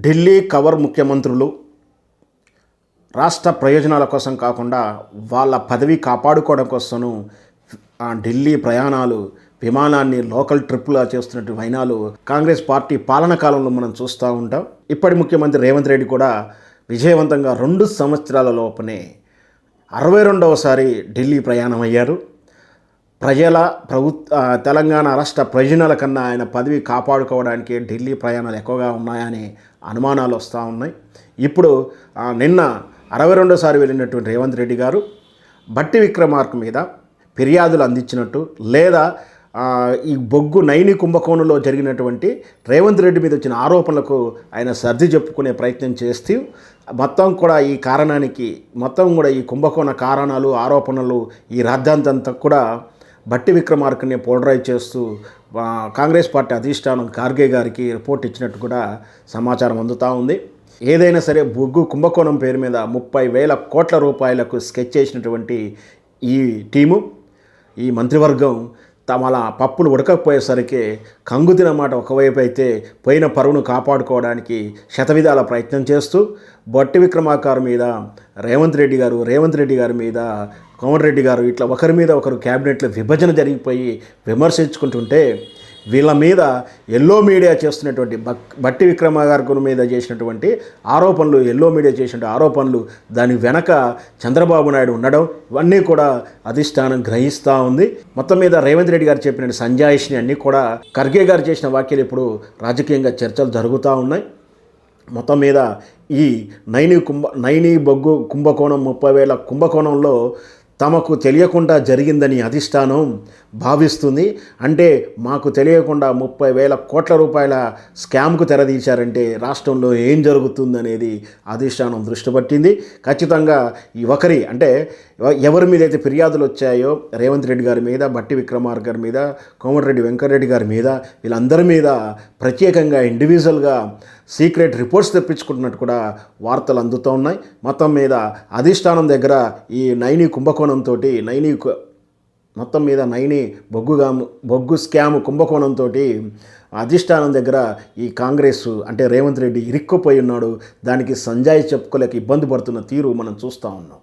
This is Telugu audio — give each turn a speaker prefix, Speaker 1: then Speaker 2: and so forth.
Speaker 1: ఢిల్లీ కవర్ ముఖ్యమంత్రులు రాష్ట్ర ప్రయోజనాల కోసం కాకుండా వాళ్ళ పదవి కాపాడుకోవడం కోసం ఢిల్లీ ప్రయాణాలు విమానాన్ని లోకల్ ట్రిప్పులా చేస్తున్నట్టు వైనాలు కాంగ్రెస్ పార్టీ పాలన కాలంలో మనం చూస్తూ ఉంటాం. ఇప్పటి ముఖ్యమంత్రి రేవంత్ రెడ్డి కూడా విజయవంతంగా 2 సంవత్సరాల లోపనే 62వసారి ఢిల్లీ ప్రయాణం అయ్యారు. తెలంగాణ రాష్ట్ర ప్రయోజనాల కన్నా ఆయన పదవి కాపాడుకోవడానికి ఢిల్లీ ప్రయాణాలు ఎక్కువగా ఉన్నాయని అనుమానాలు వస్తూ ఉన్నాయి. ఇప్పుడు నిన్న 62సారి వెళ్ళినటువంటి రేవంత్ రెడ్డి గారు భట్టి విక్రమార్క మీద ఫిర్యాదులు అందించినట్టు, లేదా ఈ బొగ్గు నైని కుంభకోణంలో జరిగినటువంటి రేవంత్ రెడ్డి మీద వచ్చిన ఆరోపణలకు ఆయన సర్ది చెప్పుకునే ప్రయత్నం చేస్తూ మొత్తం కూడా ఈ కుంభకోణ కారణాలు, ఆరోపణలు, ఈ రాద్ధాంతంతా కూడా భట్టి విక్రమార్కని పోలరైజ్ చేస్తూ కాంగ్రెస్ పార్టీ అధిష్టానం ఖార్గే గారికి రిపోర్ట్ ఇచ్చినట్టు కూడా సమాచారం అందుతూ ఉంది. ఏదైనా సరే బొగ్గు కుంభకోణం పేరు మీద 30,000 కోట్ల రూపాయలకు స్కెచ్ చేసినటువంటి ఈ టీము, ఈ మంత్రివర్గం తమల పప్పులు ఉడకపోయేసరికి కంగుతిన మాట ఒకవైపు అయితే పోయిన పరువును కాపాడుకోవడానికి శతవిధాల ప్రయత్నం చేస్తూ భట్టి విక్రమార్క మీద రేవంత్ రెడ్డి గారి మీద కోమటిరెడ్డి గారు ఇట్లా ఒకరి మీద ఒకరు క్యాబినెట్లో విభజన జరిగిపోయి విమర్శించుకుంటుంటే, వీళ్ళ మీద ఎల్లో మీడియా చేస్తున్నటువంటి భట్టి విక్రమార్క మీద చేసినటువంటి ఆరోపణలు, దాని వెనక చంద్రబాబు నాయుడు ఉండడం, ఇవన్నీ కూడా అధిష్టానం గ్రహిస్తూ ఉంది. మొత్తం మీద రేవంత్ రెడ్డి గారు చెప్పిన సంజాయిషిని అన్నీ కూడా ఖర్గే గారు చేసిన వ్యాఖ్యలు ఇప్పుడు రాజకీయంగా చర్చలు జరుగుతూ ఉన్నాయి. మొత్తం మీద ఈ నైని బొగ్గు కుంభకోణం 30,000 కుంభకోణంలో తమకు తెలియకుండా జరిగిందని అధిష్టానం భావిస్తుంది. అంటే మాకు తెలియకుండా 30,000 కోట్ల రూపాయల స్కామ్కు తెరదీశారంటే రాష్ట్రంలో ఏం జరుగుతుందనేది అధిష్టానం దృష్టి పట్టింది. ఖచ్చితంగా ఎవరి మీద అయితే ఫిర్యాదులు వచ్చాయో రేవంత్ రెడ్డి గారి మీద, భట్టి విక్రమార్క గారి మీద, కోమటిరెడ్డి వెంకటరెడ్డి గారి మీద, వీళ్ళందరి మీద ప్రత్యేకంగా ఇండివిజువల్గా సీక్రెట్ రిపోర్ట్స్ తెప్పించుకుంటున్నట్టు కూడా వార్తలు అందుతూ ఉన్నాయి. మొత్తం మీద అధిష్టానం దగ్గర ఈ నైని కుంభకోణంతో బొగ్గు స్కామ్ కుంభకోణంతో అధిష్టానం దగ్గర ఈ కాంగ్రెస్ రేవంత్ రెడ్డి ఇరుక్కుపోయి ఉన్నాడు. దానికి సంజాయి చెప్పుకోలేక ఇబ్బంది పడుతున్న తీరు మనం చూస్తూ ఉన్నాం.